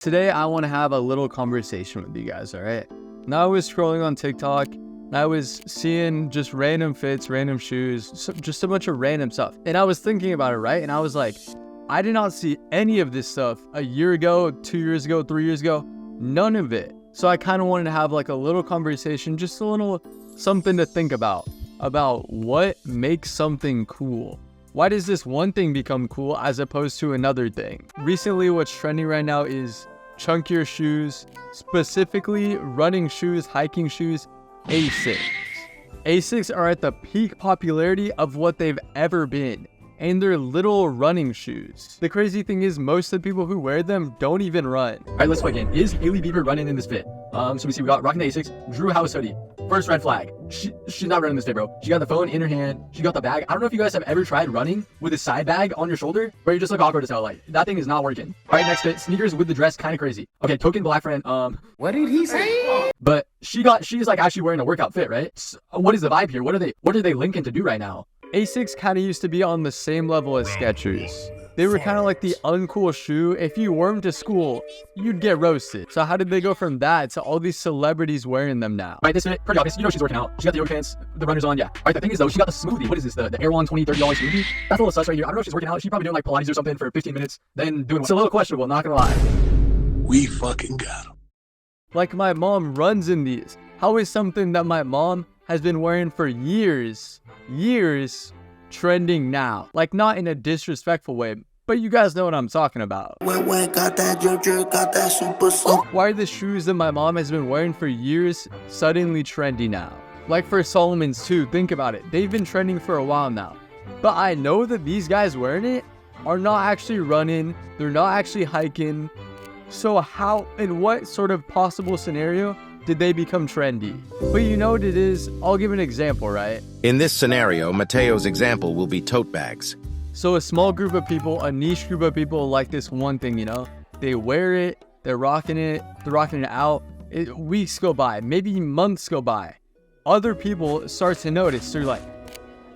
Today, I want to have a little conversation with you guys, all right? Now I was scrolling on TikTok, and I was seeing just random fits, random shoes, just a bunch of random stuff. And I was thinking about it, right? And I was like, I did not see any of this stuff a year ago, 2 years ago, 3 years ago, none of it. So I kind of wanted to have like a little conversation, just a little something to think about what makes something cool. Why does this one thing become cool as opposed to another thing? Recently, what's trending right now is chunkier shoes, specifically running shoes, hiking shoes, ASICS. ASICS are at the peak popularity of what they've ever been, and they're little running shoes. The crazy thing is most of the people who wear them don't even run. All right, let's play again. Is Haley Beaver running in this fit? So we see we got rocking the ASICS, Drew House hoodie. First red flag. She's not running this fit, bro. She got the phone in her hand. She got the bag. I don't know if you guys have ever tried running with a side bag on your shoulder where you just look awkward as hell. Like, that thing is not working. All right, next fit. Sneakers with the dress, kind of crazy. Okay, token black friend. What did he say? But she's like actually wearing a workout fit, right? So what is the vibe here? What are they linking to do right now? ASICS kind of used to be on the same level as Skechers. They were kind of like the uncool shoe. If you wore them to school, you'd get roasted. So how did they go from that to all these celebrities wearing them now? All right, this fit, pretty obvious. You know she's working out. She got the yoga pants, the runners on, yeah. All right, the thing is though, she got the smoothie. What is this, the Air One $20, $30 smoothie? That's a little sus right here. I don't know if she's working out. She's probably doing like Pilates or something for 15 minutes, then doing. It's a little questionable, not gonna lie. We fucking got him. Like my mom runs in these. How is something that my mom has been wearing for years, trending now? Like, not in a disrespectful way, but you guys know what I'm talking about. Got that got that super Why are the shoes that my mom has been wearing for years suddenly trendy now? Like for Solomon's too, think about it. They've been trending for a while now. But I know that these guys wearing it are not actually running. They're not actually hiking. So how, in what sort of possible scenario did they become trendy? But you know what it is? I'll give an example, right? In this scenario, Mateo's example will be tote bags. So a small group of people, a niche group of people like this one thing, you know? They wear it, they're rocking it out. Weeks go by, maybe months go by. Other people start to notice, they're like,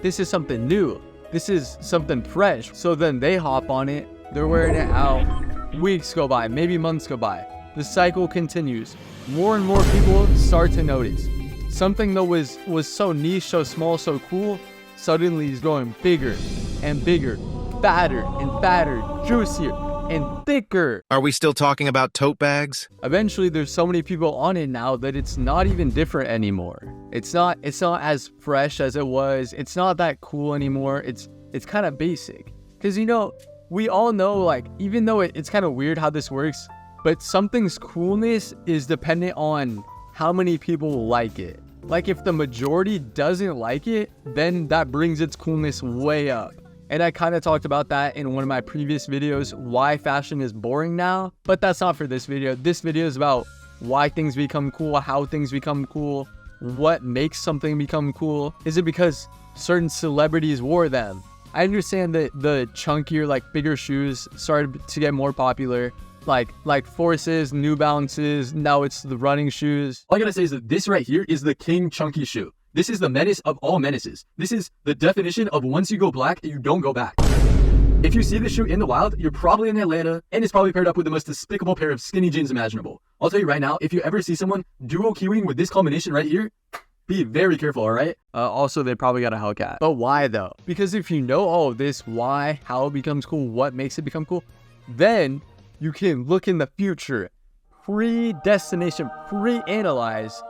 this is something new. This is something fresh. So then they hop on it, they're wearing it out. Weeks go by, maybe months go by. The cycle continues. More and more people start to notice. Something that was so niche, so small, so cool, suddenly is growing bigger and bigger, fatter and fatter, juicier and thicker. Are we still talking about tote bags? Eventually, there's so many people on it now that it's not even different anymore. It's not as fresh as it was. It's not that cool anymore. It's kind of basic. Because, you know, we all know, like, even though it's kind of weird how this works, but something's coolness is dependent on how many people like it. Like, if the majority doesn't like it, then that brings its coolness way up. And I kind of talked about that in one of my previous videos, why fashion is boring now. But that's not for this video. This video is about why things become cool, how things become cool, what makes something become cool. Is it because certain celebrities wore them? I understand that the chunkier, like bigger shoes started to get more popular. Like Forces, New Balances, now it's the running shoes. All I gotta say is that this right here is the king chunky shoe. This is the menace of all menaces. This is the definition of once you go black, you don't go back. If you see this shoe in the wild, you're probably in Atlanta, and it's probably paired up with the most despicable pair of skinny jeans imaginable. I'll tell you right now, if you ever see someone duo queuing with this combination right here, be very careful, all right? Also, they probably got a Hellcat. But why though? Because if you know all of this, why, how it becomes cool, what makes it become cool, then you can look in the future, predestination, pre-analyze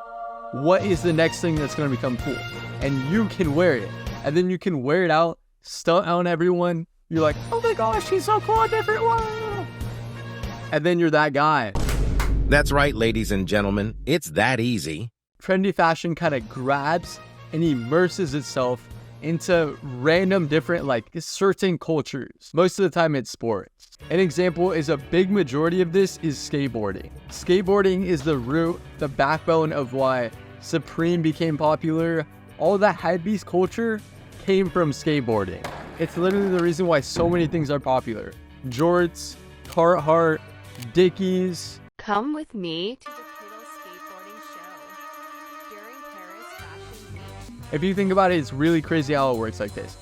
what is the next thing that's going to become cool. And you can wear it. And then you can wear it out, stunt on everyone. You're like, oh my gosh, she's so cool, different one. And then you're that guy. That's right, ladies and gentlemen. It's that easy. Trendy fashion kind of grabs and immerses itself into random different, like, certain cultures. Most of the time it's sports. An example is a big majority of this is skateboarding. Skateboarding is the root, the backbone of why Supreme became popular. All that hypebeast culture came from skateboarding. It's literally the reason why so many things are popular. Jorts, Carhartt, Dickies. Come with me to the Kittle Skateboarding Show during Paris Fashion Week. If you think about it, it's really crazy how it works like this.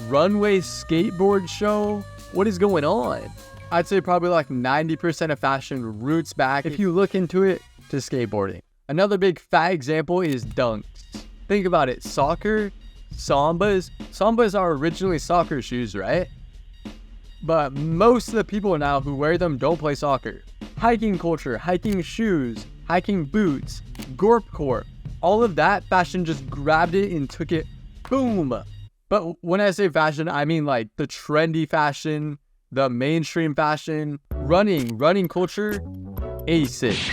Runway skateboard show? What is going on? I'd say probably like 90% of fashion roots back, if you look into it, to skateboarding. Another big fat example is dunks. Think about it, soccer, Sambas are originally soccer shoes, right? But most of the people now who wear them don't play soccer. Hiking culture, hiking shoes, hiking boots, gorpcore, all of that fashion just grabbed it and took it, boom. But when I say fashion, I mean like the trendy fashion, the mainstream fashion, running culture, ASICS.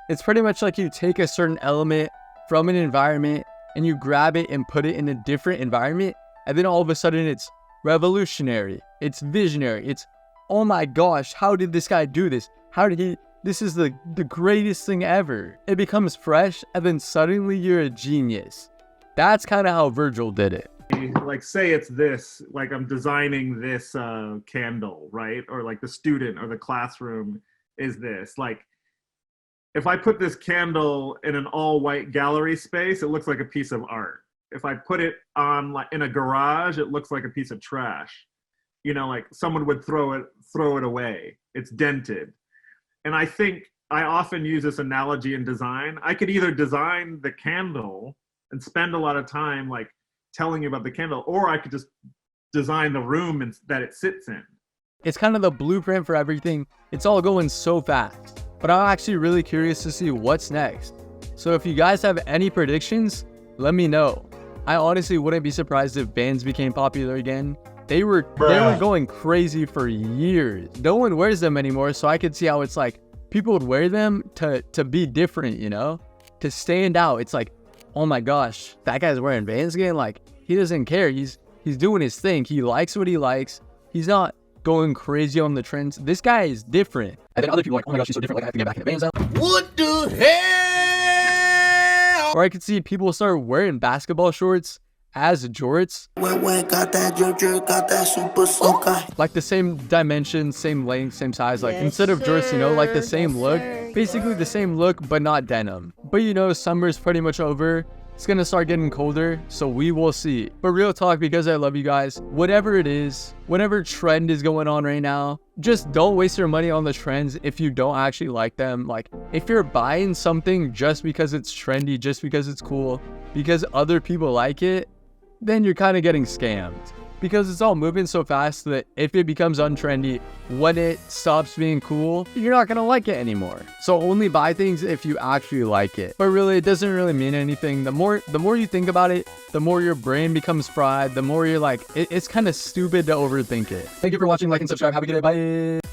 It's pretty much like you take a certain element from an environment and you grab it and put it in a different environment, and then all of a sudden it's revolutionary, it's visionary, it's, oh my gosh, how did this guy do this? How did he, this is the greatest thing ever. It becomes fresh, and then suddenly you're a genius. That's kind of how Virgil did it. Like, say it's this, like I'm designing this candle, right? Or like the student or the classroom is this. Like, if I put this candle in an all-white gallery space, it looks like a piece of art. If I put it on like in a garage, it looks like a piece of trash. You know, like someone would throw it away. It's dented. And I think I often use this analogy in design. I could either design the candle and spend a lot of time like telling you about the candle, or I could just design the room that it sits in. It's kind of the blueprint for everything. It's all going so fast. But I'm actually really curious to see what's next. So if you guys have any predictions, let me know. I honestly wouldn't be surprised if Vans became popular again. They were going crazy for years. No one wears them anymore, so I could see how it's like people would wear them to be different, you know? To stand out. It's like, oh my gosh, that guy's wearing Vans again? Like, he doesn't care. He's doing his thing. He likes what he likes. He's not going crazy on the trends. This guy is different. And then other people are like, oh my gosh, he's so different. Like, I have to get back in the Vans now. What the hell? Or I could see people start wearing basketball shorts as jorts. Got that jerk, got that super soaker. Like the same dimensions, same length, same size. Like instead of jorts, you know, like the same look. Basically the same look, but not denim. But you know, summer's pretty much over. It's gonna start getting colder, so we will see. But real talk, because I love you guys, whatever it is, whatever trend is going on right now, just don't waste your money on the trends if you don't actually like them. Like, if you're buying something just because it's trendy, just because it's cool, because other people like it, then you're kind of getting scammed. Because it's all moving so fast that if it becomes untrendy, when it stops being cool, you're not gonna like it anymore. So only buy things if you actually like it. But really, it doesn't really mean anything. The more you think about it, the more your brain becomes fried, the more you're like, it's kind of stupid to overthink it. Thank you for watching, like and subscribe. Have a good day, bye.